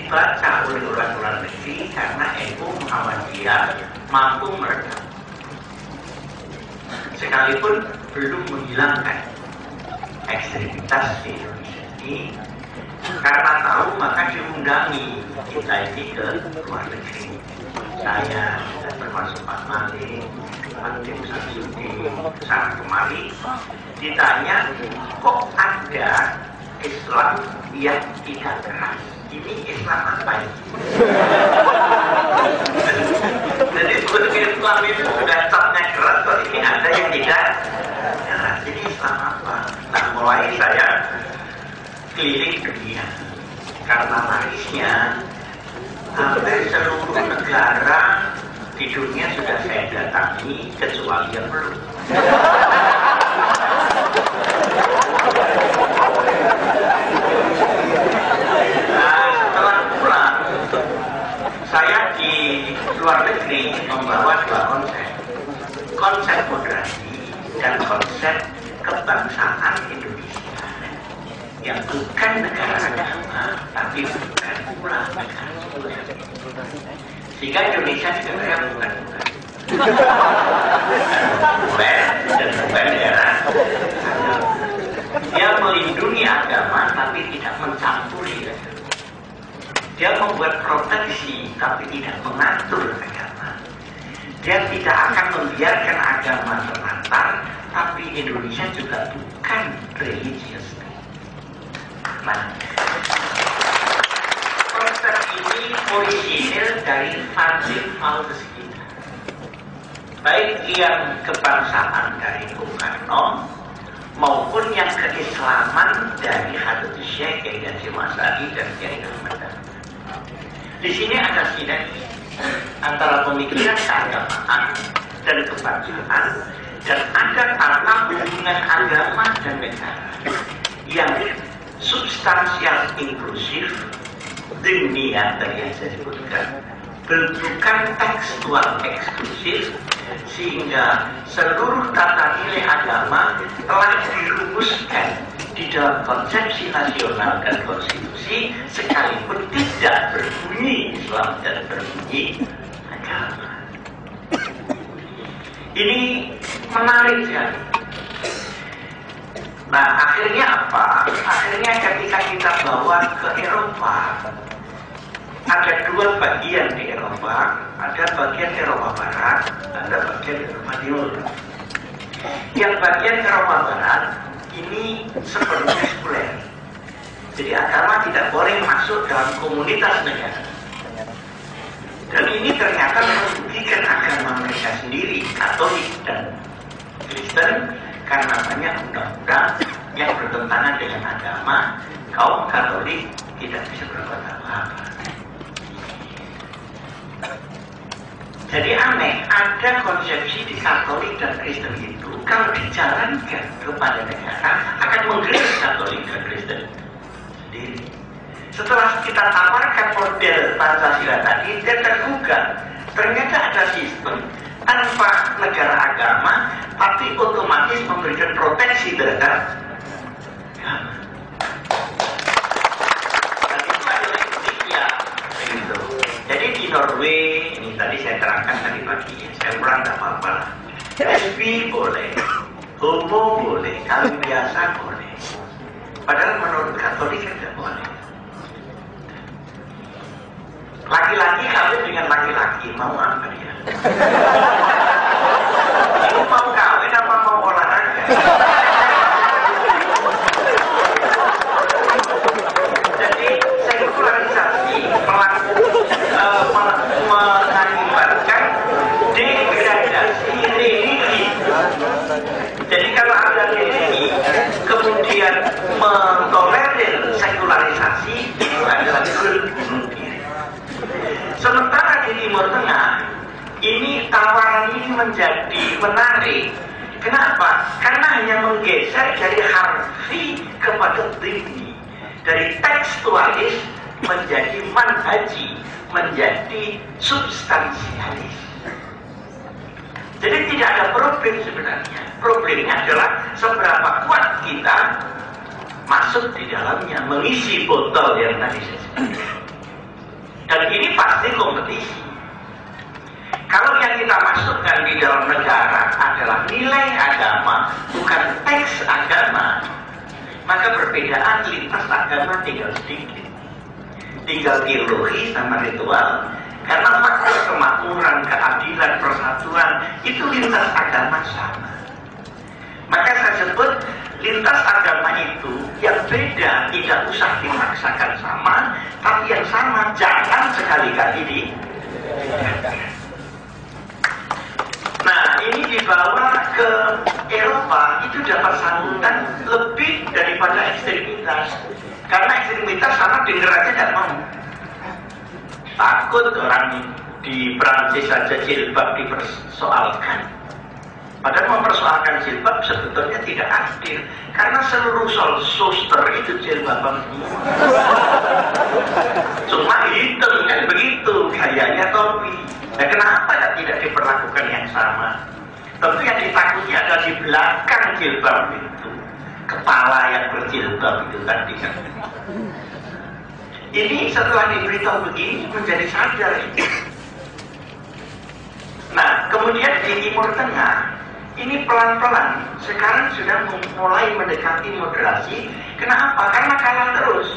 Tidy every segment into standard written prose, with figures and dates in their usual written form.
dibaca oleh orang luar negeri karena NU Muhammadiyah mampu meredam. Sekalipun belum menghilangkan ekstremitas di Indonesia ini, karena tahu maka diundangi kita ini ke luar negeri. Saya dan termasuk Pak Malik, Pak Tim Samsudin, sana kemari ditanya, kok ada Islam yang tidak keras? Ini Islam apa ini? Jadi sebetulnya Islam itu sudah capnya keras, kok ini ada yang tidak keras. Ini Islam apa? Nah, mulai saya keliling dunia karena larisnya hampir seluruh negara di dunia sudah saya datangi kecuali yang belum. Nah, setelah pulang saya di luar negeri membawa dua konsep moderasi dan konsep kebangsaan Indonesia yang bukan negara agama tapi bukan pula negara sekuler, sehingga Indonesia sebenarnya bukan dan bukan daerah agama. Dia melindungi agama tapi tidak mencampuri agama. Dia membuat proteksi tapi tidak mengatur agama. Dia tidak akan membiarkan agama terlantar, tapi Indonesia juga bukan religius. Nah, konsep ini orisinil dari founding fathers kita, baik yang kebangsaan dari Bung Karno maupun yang keislaman dari Habib Syekh Kiai Haji Masari dan Kiai Ahmad Dahlan. Di sini ada sinergi antara pemikiran keagamaan dan kebangsaan, dan ada karena hubungan agama dan negara yang substansial inklusif demikian tadi yang saya sebutkan, bukan tekstual eksklusif, sehingga seluruh tata nilai agama telah dirumuskan di dalam konsepsi nasional dan konstitusi, sekalipun tidak berbunyi Islam dan berbunyi agama. Ini menarik sekali. Nah, akhirnya apa? Akhirnya ketika kita bawa ke Eropa, ada dua bagian di Eropa, ada bagian Eropa Barat, ada bagian Eropa Timur. Yang bagian Eropa Barat ini sepenuhnya sekuler. Jadi agama tidak boleh masuk dalam komunitas negara. Dan ini ternyata merugikan agama mereka sendiri, Katolik dan Kristen, karena banyak undang-undang yang bertentangan dengan agama. Kaum Katolik tidak bisa berbuat apa-apa. Jadi aneh, ada konsepsi di Katolik dan Kristen itu kalau dijalankan kepada negara akan menggeliat Katolik dan Kristen sendiri. Setelah kita tawarkan model Pancasila tadi, dia tergugah. Ternyata ada sistem tanpa negara agama, tapi otomatis memberikan proteksi terhadap agama. Dan itu adalah Indonesia. Begitu. Jadi di Norway, ini tadi saya terangkan tadi pagi, saya ulang tak apa-apa lah. Lesbi boleh, homo boleh, kawin biasa boleh. Padahal menurut Katolik tidak boleh. Laki-laki kawin dengan laki-laki, mau apa dia? Itu mau kawin apa mau olahraga? Jadi sekularisasi mengakibatkan degradasi religi. Jadi kalau ada religi kemudian mentolerir sekularisasi, itu adalah bunuh diri. Sementara di Timur Tengah, ini tawaran ini menjadi menarik. Kenapa? Karena hanya menggeser dari harfi kepada dhimmi, dari tekstualis menjadi manhaji, menjadi substansialis. Jadi tidak ada problem sebenarnya. Problemnya adalah seberapa kuat kita masuk di dalamnya, mengisi botol yang tadi saya sebutkan. Dan ini pasti kompetisi. Kalau yang kita masukkan di dalam negara adalah nilai agama, bukan teks agama, maka perbedaan lintas agama tinggal sedikit. Tinggal teologi sama ritual. Karena faktor kemakmuran, keadilan, persatuan itu lintas agama sama. Maka saya sebut lintas agama itu yang beda tidak usah dimaksakan sama, tapi yang sama jangan sekali-kali di. Nah, ini dibawa ke Eropa itu dapat sambutan lebih daripada ekstremitas. Karena ekstremitas sama denger aja tidak mau. Takut orang di Prancis saja jilbab dipersoalkan. Padahal mempersoalkan jilbab sebetulnya tidak adil. Karena seluruh suster itu jilbaban semua. Cuma hitam kan begitu, gayanya topi. Nah, kenapa tidak diperlakukan yang sama? Tentu yang ditakuti adalah di belakang jilbab itu. Kepala yang berjilbab itu tadi kan. Ini setelah diberitahu begini menjadi sadar. Nah, kemudian di Timur Tengah ini pelan-pelan sekarang sudah mulai mendekati moderasi. Kenapa? Karena kalah terus.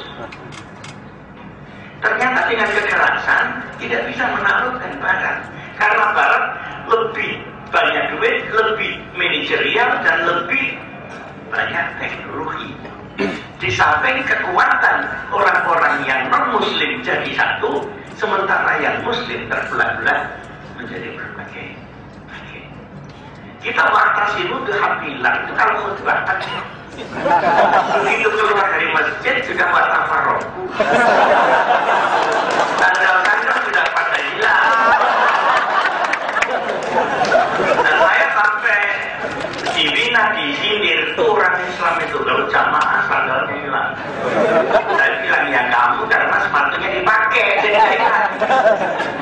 Ternyata dengan kekerasan tidak bisa menaklukkan Barat. Karena Barat lebih banyak duit, lebih manajerial dan lebih banyak teknologi. Di samping kekuatan orang-orang yang non-muslim jadi satu, sementara yang muslim terbelah-belah menjadi berbagai. Kita watasimu kehabilan itu kalau khutbah aja. Begitu keluar dari masjid sudah watafaroku. Tanda-tanda sudah pada hilang. Dan saya sampai dibina, disindir orang Islam itu kalau jamaah sandalnya hilang. Saya bilang ya kamu karena sepatunya dipakai,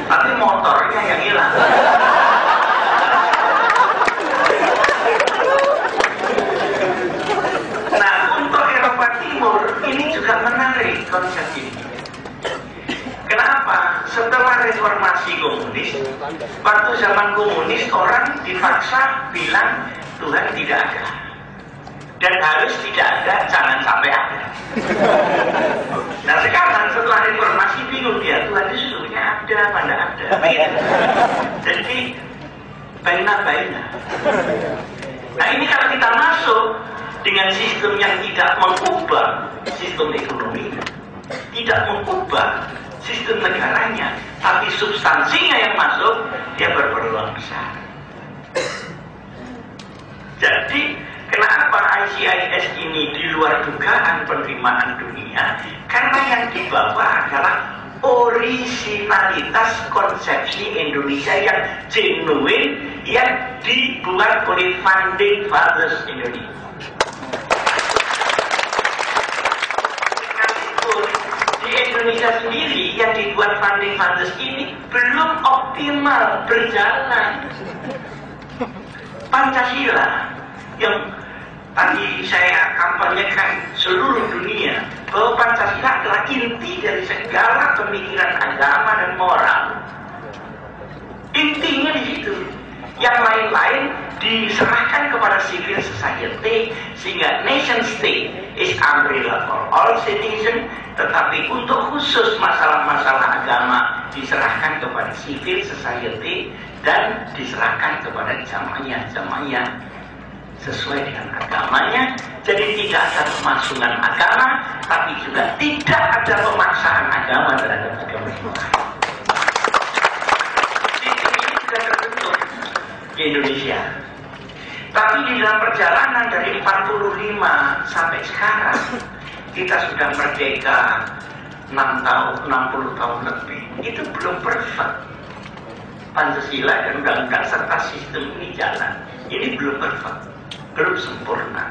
tapi motornya yang hilang. Nah, untuk Eropa Timur ini juga menarik konsep ini. Kenapa? Setelah reformasi komunis, waktu zaman komunis orang dipaksa bilang Tuhan tidak ada. Dan harus tidak ada, jangan sampai ada. Nah sekarang setelah reformasi bingung dia, Tuhan itu sesungguhnya ada, mana ada. Jadi baina-baina. Nah ini kalau kita masuk dengan sistem yang tidak mengubah sistem ekonomi, tidak mengubah sistem negaranya, tapi substansinya yang masuk, dia berpeluang besar. Jadi kenapa ICIS ini di luar dugaan penerimaan dunia? Karena yang dibawa adalah originalitas konsepsi Indonesia yang genuine, yang dibuat oleh founding fathers Indonesia. Di Indonesia sendiri yang dibuat founding fathers ini belum optimal berjalan. Pancasila yang tadi saya kampanyekan seluruh dunia bahwa Pancasila adalah inti dari segala pemikiran agama dan moral. Intinya di situ. Yang lain-lain diserahkan kepada civil society sehingga nation state is umbrella for all citizens, tetapi untuk khusus masalah-masalah agama diserahkan kepada civil society dan diserahkan kepada jamaah-jamaah sesuai dengan agamanya. Jadi tidak ada pemasungan agama, tapi juga tidak ada pemaksaan agama terhadap agama yang lain. Sistem ini sudah terbentuk di Indonesia. Tapi di dalam perjalanan dari 45 sampai sekarang, kita sudah merdeka 60 tahun lebih. Itu belum perfect. Pancasila dan undang-undang serta sistem ini jalan. Ini belum perfect, belum sempurna.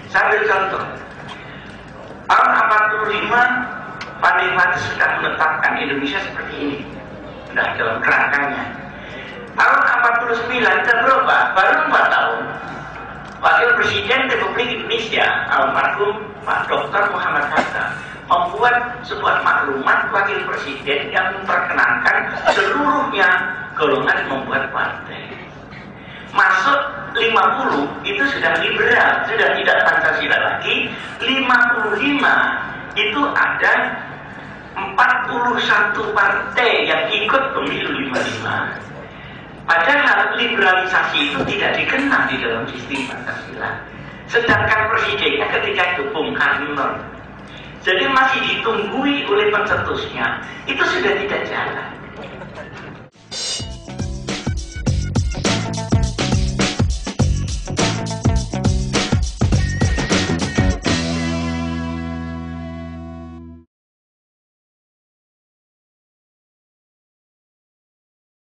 Saya ambil contoh. Tahun 45, Pak Dewan sudah menetapkan Indonesia seperti ini. Sudah dalam kerangkanya. Tahun 49 kita berubah, baru 4 tahun. Wakil Presiden Republik Indonesia almarhum Pak Dr. Muhammad Hatta membuat sebuah maklumat Wakil Presiden yang memperkenankan seluruhnya golongan membuat partai. Masuk 50 itu sudah liberal, sudah tidak Pancasila lagi. 55 itu ada 41 partai yang ikut pemilu 55. Padahal liberalisasi itu tidak dikenal di dalam sistem Pancasila. Sedangkan presidennya ketika itu Bung Karno. Jadi masih ditunggui oleh pencetusnya. Itu sudah tidak jalan.